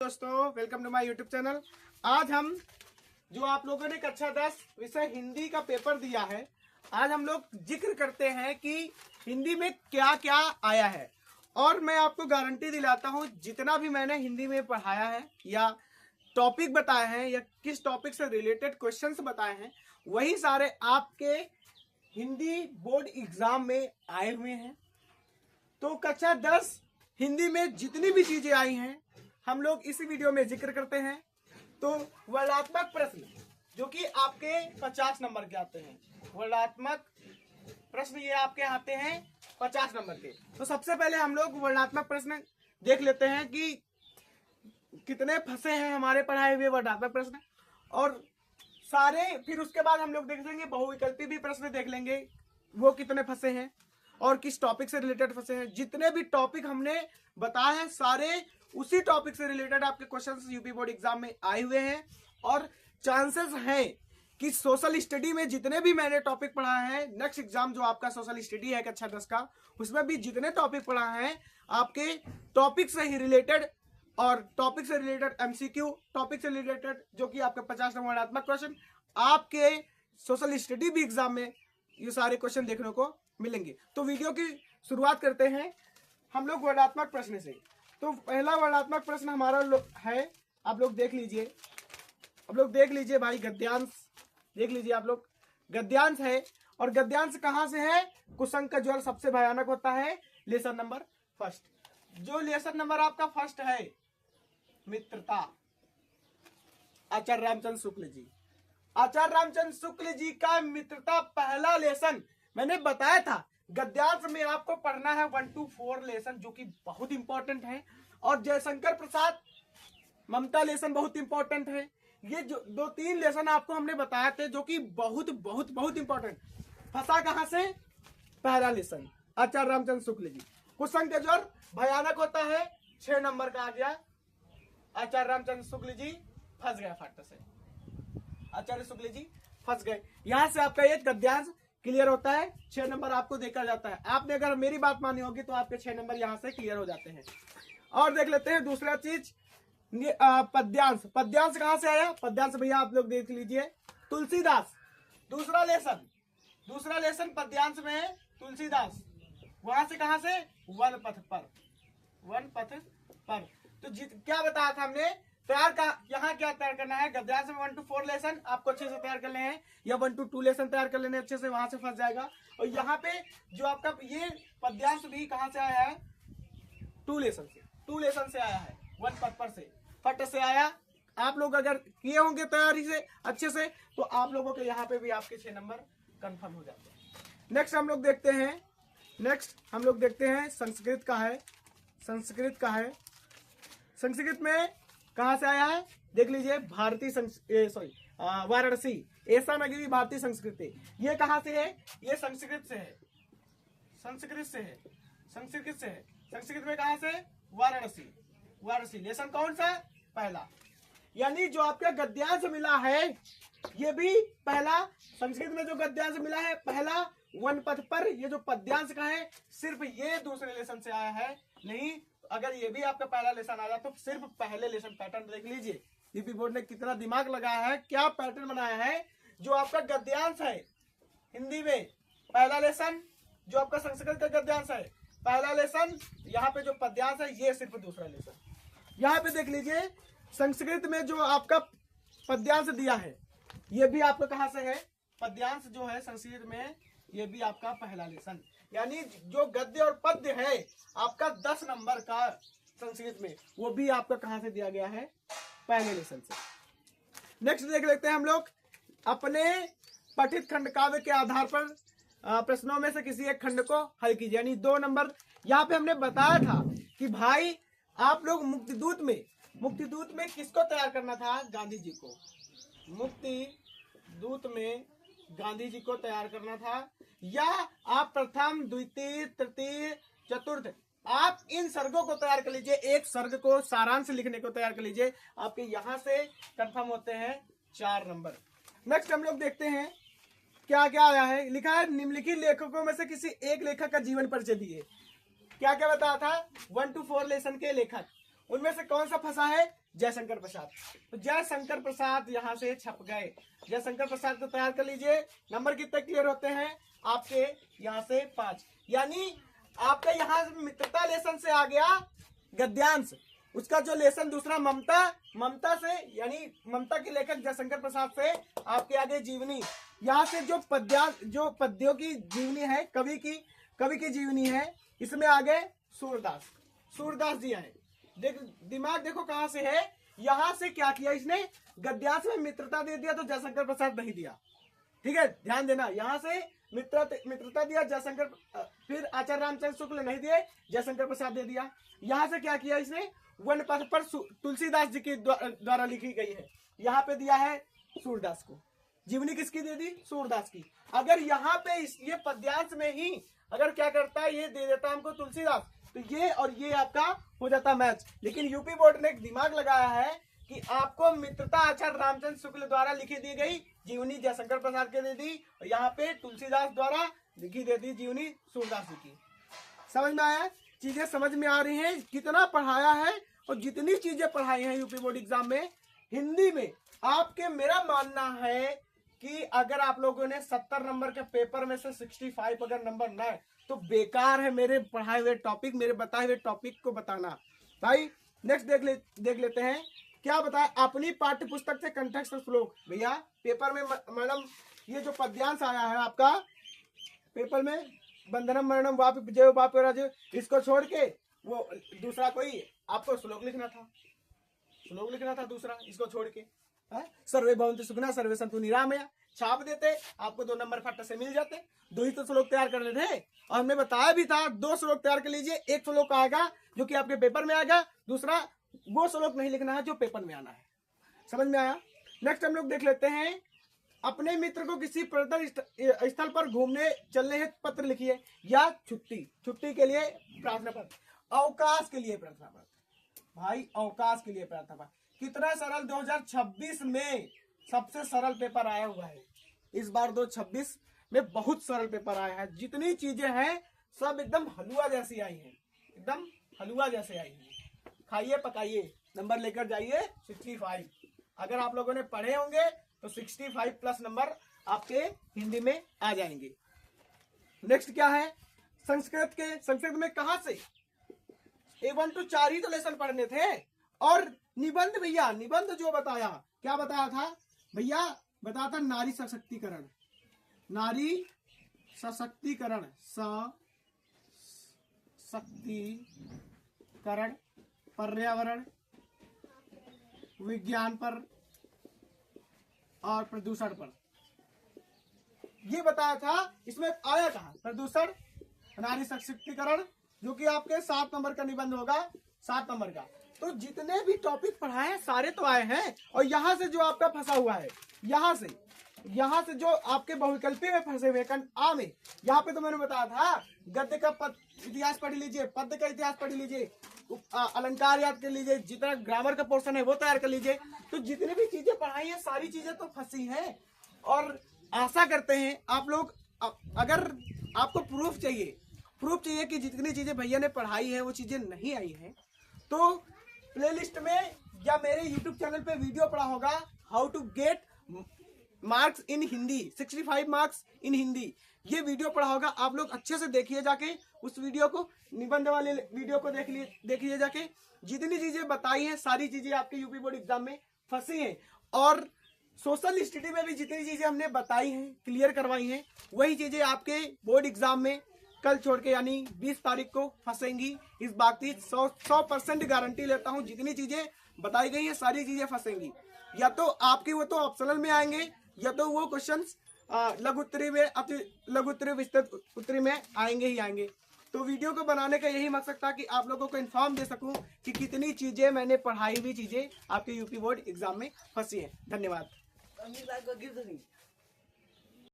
दोस्तों, welcome to my YouTube channel. आज हम जो आप लोगों ने कक्षा 10 विषय हिंदी का पेपर दिया है, आज हम लोग जिक्र करते हैं कि हिंदी में क्या क्या आया है। और मैं आपको गारंटी दिलाता हूं, जितना भी मैंने हिंदी में पढ़ाया है या टॉपिक बताए हैं या किस टॉपिक से रिलेटेड क्वेश्चंस बताए हैं, वही सारे आपके हिंदी बोर्ड एग्जाम में आए हुए हैं। तो कक्षा 10 हिंदी में जितनी भी चीजें आई हैं, हम लोग इस वीडियो में जिक्र करते हैं। तो वर्णात्मक प्रश्न जो कि आपके 50 नंबर के आते हैं, वर्णात्मक प्रश्न ये आपके आते हैं 50 नंबर के। तो सबसे पहले हम लोग वर्णात्मक प्रश्न देख लेते हैं कि कितने फंसे हैं हमारे पढ़ाए हुए वर्णात्मक प्रश्न, और सारे फिर उसके बाद हम लोग देख लेंगे बहुविकल्पी भी प्रश्न देख लेंगे, वो कितने फंसे हैं और किस टॉपिक से रिलेटेड फंसे हैं। जितने भी टॉपिक हमने बताए हैं सारे उसी टॉपिक से रिलेटेड आपके क्वेश्चंस यूपी बोर्ड एग्जाम में आए हुए हैं। और चांसेस हैं कि सोशल स्टडी में जितने भी मैंने टॉपिक पढ़ाए हैं, नेक्स्ट एग्जाम जो आपका सोशल स्टडी है कक्षा 10 का, उसमें भी जितने टॉपिक पढ़ाए हैं आपके टॉपिक से ही रिलेटेड, और टॉपिक से रिलेटेड एमसीक्यू, टॉपिक से रिलेटेड जो कि आपके 50 नंबर वर्णात्मक क्वेश्चन आपके सोशल स्टडी भी एग्जाम में ये सारे क्वेश्चन देखने को मिलेंगे। तो वीडियो की शुरुआत करते हैं हम लोग वर्णात्मक प्रश्न से। तो पहला वर्णात्मक प्रश्न हमारा है, आप लोग देख लीजिए, आप लोग देख लीजिए भाई, गद्यांश देख लीजिए आप लोग। गद्यांश है, और गद्यांश कहां से है? कुसंग का ज्वर सबसे भयानक होता है, लेसन नंबर फर्स्ट। जो लेसन नंबर आपका फर्स्ट है मित्रता, आचार्य रामचंद्र शुक्ल जी, आचार्य रामचंद्र शुक्ल जी का मित्रता पहला लेसन मैंने बताया था। गद्यांश में आपको पढ़ना है 1 to 4 लेसन जो कि बहुत इंपॉर्टेंट है, और जयशंकर प्रसाद ममता लेसन बहुत इंपॉर्टेंट है। ये जो 2-3 लेसन आपको हमने बताए थे जो कि बहुत बहुत बहुत इंपॉर्टेंट। फंसा कहां से? पहला लेसन आचार्य रामचंद्र शुक्ल जी। कुसंग का ज्वर भयानक होता है, 6 नंबर का आ गया। आचार्य रामचंद्र शुक्ल जी फंस गया फाटा से, आचार्य शुक्ल जी फंस गए। यहां से आपका ये गद्यांश क्लियर होता है, 6 नंबर आपको देखा जाता है। आपने अगर मेरी बात मानी होगी तो आपके 6 नंबर यहां से क्लियर हो जाते हैं। और देख लेते हैं दूसरा चीज, पद्यांश। पद्यांश कहां से आया? पद्यांश भैया आप लोग देख लीजिए, तुलसीदास। दूसरा लेसन पद्यांश में है तुलसीदास। वहां से कहां से? वन पथ पर, वन पथ पर। तो क्या बताया था हमने? तैयार का यहाँ क्या तैयार करना है? गद्यांश में 1 to 4 लेसन आपको अच्छे से तैयार कर लेने हैं, या 1 to 2 लेसन तैयार कर लेने अच्छे से, वहां से फंस जाएगा। और यहाँ पे जो आपका ये पद्यांश भी कहां से आया है? 2 लेसन से आया है, वन पथ पर से, फट से आया। आप लोग अगर किए होंगे तैयारी से अच्छे से तो आप लोगों के यहाँ पे भी आपके 6 नंबर कंफर्म हो जाते हैं। नेक्स्ट हम लोग देखते हैं संस्कृत का है। संस्कृत में कहां से आया है? देख लीजिए, वाराणसी, ऐसा नगरी भारतीय संस्कृति। ये कहां से है? ये संस्कृत से है। संस्कृत में कहां से? वाराणसी। लेसन कौन सा? पहला। यानी जो आपका गद्यांश मिला है ये भी पहला, संस्कृत में जो गद्यांश मिला है पहला वन पथ पर। ये जो पद्यांश का है सिर्फ ये दूसरे लेसन से आया है, नहीं अगर ये भी आपका पहला लेसन आया तो सिर्फ पहले लेसन। पैटर्न देख लीजिए, यूपी बोर्ड ने कितना दिमाग लगाया है, क्या पैटर्न बनाया है। जो आपका गद्यांश है हिंदी में पहला लेसन, जो आपका संस्कृत का गद्यांश है पहला लेसन, यहाँ पे जो पद्यांश है ये सिर्फ दूसरा लेसन। यहाँ पे देख लीजिए, संस्कृत में जो आपका पद्यांश दिया है ये भी आपका कहां से है? पद्यांश जो है संस्कृत में ये भी आपका पहला लेसन। यानी जो गद्य और पद्य है आपका 10 नंबर का संस्कृत में, वो भी आपका कहां से दिया गया है? पहले लेसन से। नेक्स्ट देख लेते हैं हम लोग, अपने पठित खंड काव्य के आधार पर प्रश्नों में से किसी एक खंड को हल कीजिए, यानी 2 नंबर। यहाँ पे हमने बताया था कि भाई आप लोग मुक्तिदूत में किसको तैयार करना था? गांधी जी को। मुक्तिदूत में गांधी जी को तैयार करना था, या आप प्रथम, द्वितीय, तृतीय, चतुर्थ, आप इन सर्गों को तैयार कर लीजिए। एक सर्ग को सारांश लिखने को तैयार कर लीजिए, आपके यहां से कंफर्म होते हैं 4 नंबर। नेक्स्ट हम लोग देखते हैं क्या क्या आया है। लिखा है निम्नलिखित लेखकों में से किसी एक लेखक का जीवन परिचय दिए। क्या क्या बताया था? 1 to 4 लेसन के लेखक, उनमें से कौन सा फंसा है? जयशंकर प्रसाद। तो जयशंकर प्रसाद यहाँ से छप गए। जयशंकर प्रसाद को तैयार कर लीजिए। नंबर कितने क्लियर होते हैं आपके यहाँ से 5। यानी आपका यहाँ मित्रता लेसन से आ गया गद्यांश, उसका जो लेसन दूसरा ममता, ममता से यानी ममता के लेखक जयशंकर प्रसाद से आपके आगे जीवनी। यहाँ से जो पद्यों की जीवनी है, कवि की जीवनी है, इसमें आगे सूरदास जी आए। दिमाग देखो कहाँ से है। यहाँ से क्या किया इसने, गद्यांश में मित्रता दे दिया तो जयशंकर प्रसाद नहीं दिया। ठीक है, ध्यान देना। यहाँ से मित्रता दिया जयशंकर, फिर आचार्य रामचंद्र शुक्ल नहीं दिए, जयशंकर प्रसाद दे दिया। यहाँ से क्या किया इसने, वन पथ पर तुलसीदास जी के द्वारा लिखी गई है, यहाँ पे दिया है सूरदास को। जीवनी किसकी दे दी, सूरदास की। अगर यहाँ पे ये पद्यांश में ही अगर क्या करता है, ये दे देता हमको तुलसीदास, तो ये और ये आपका हो जाता मैच। लेकिन यूपी बोर्ड ने एक दिमाग लगाया है कि आपको मित्रता आचार्य रामचंद्र शुक्ल द्वारा लिखी दी गई जीवनी जयशंकर प्रसाद के दे दी, और यहाँ पे तुलसीदास द्वारा लिखी दे दी जीवनी सूरदास जी की। समझ में आया, चीजें समझ में आ रही हैं। कितना पढ़ाया है और जितनी चीजें पढ़ाई हैं यूपी बोर्ड एग्जाम में हिंदी में आपके, मेरा मानना है कि अगर आप लोगों ने 70 नंबर के पेपर में से 65 अगर नंबर ना है तो बेकार है मेरे पढ़ाए हुए टॉपिक, मेरे बताए हुए टॉपिक को बताना। भाई नेक्स्ट देख लेते हैं क्या बताया। अपनी पाठ्य पुस्तक से कंटेक्स्ट श्लोक। भैया पेपर में मैडम ये जो पद्यांश आया है आपका पेपर में, बंधनम मरणम वाप जय वाप राज, इसको छोड़ के वो दूसरा कोई आपको श्लोक लिखना था दूसरा, इसको छोड़ के सर्वे भवन्तु सुखिनः सर्वे सन्तु निरामया छाप देते, आपको 2 नंबर फट से मिल जाते। 2 ही तो श्लोक तैयार करने थे, और हमने बताया भी था 2 श्लोक तैयार कर लीजिए। एक श्लोक आएगा जो कि आपके पेपर में आएगा, दूसरा वो श्लोक नहीं लिखना है जो पेपर में आना है। समझ में आया। नेक्स्ट हम लोग देख लेते हैं, अपने मित्र को किसी पर्यटन स्थल पर घूमने चलने हेतु पत्र लिखिए, या छुट्टी के लिए प्रार्थना पत्र, अवकाश के लिए प्रार्थना पत्र। भाई अवकाश के लिए प्रार्थना पत्र कितना सरल, 2026 में सबसे सरल पेपर आया हुआ है। इस बार 2026 में बहुत सरल पेपर आया है। जितनी चीजें हैं सब एकदम हलवा जैसी आई है, एकदम हलवा जैसे आई है। खाइए पकाइए, नंबर लेकर जाइए 65। अगर आप लोगों ने पढ़े होंगे तो 65 प्लस नंबर आपके हिंदी में आ जाएंगे। नेक्स्ट क्या है, संस्कृत में कहां से 1 to 4 ही तो लेसन पढ़ने थे। और निबंध, भैया निबंध जो बताया, क्या बताया था भैया, बताया था नारी सशक्तिकरण, सशक्तिकरण, पर्यावरण, विज्ञान पर और प्रदूषण पर, ये बताया था। इसमें आया कहा प्रदूषण, नारी सशक्तिकरण, जो कि आपके 7 नंबर का निबंध होगा, 7 नंबर का। तो जितने भी टॉपिक पढ़ाए हैं सारे तो आए हैं। और यहाँ से जो आपका फंसा हुआ है, यहाँ से जो आपके बहुविकल्पी में फंसे हुए आ में, यहाँ पे तो मैंने बताया था गद्य का इतिहास पढ़ लीजिए, पद्य का इतिहास पढ़ लीजिए, अलंकार याद कर लीजिए, जितना ग्रामर का पोर्शन है वो तैयार कर लीजिए। तो जितनी भी चीजें पढ़ाई है सारी चीजें तो फंसी हैं। और आशा करते हैं आप लोग, अगर आपको प्रूफ चाहिए कि जितनी चीजें भैया ने पढ़ाई है वो चीजें नहीं आई हैं, तो प्लेलिस्ट में या मेरे YouTube चैनल पे वीडियो पड़ा होगा, how to get marks in Hindi, 65 marks in Hindi. ये वीडियो पड़ा होगा, आप लोग अच्छे से देखिए जाके उस वीडियो को, निबंध वाले वीडियो को देखिए जाके। जितनी चीजें बताई हैं सारी चीजें आपके यूपी बोर्ड एग्जाम में फंसी हैं। और सोशल स्टडी में भी जितनी चीजें हमने बताई हैं, क्लियर करवाई हैं, वही चीजें आपके बोर्ड एग्जाम में कल छोड़ के यानी 20 तारीख को फंसेंगी। इस बात की 100% गारंटी लेता हूं। जितनी चीजें बताई गई हैं सारी चीजें फंसेंगी। या तो आपकी वो तो ऑप्शनल में आएंगे, या तो वो क्वेश्चंस लघु उत्तरी में, अति लघु उत्तरी, विस्तृत उत्तरी में आएंगे ही आएंगे। तो वीडियो को बनाने का यही मकसद था कि आप लोगों को इन्फॉर्म दे सकूं कि कितनी चीजें मैंने पढ़ाई हुई चीजें आपके यूपी बोर्ड एग्जाम में फंसी हैं। धन्यवाद।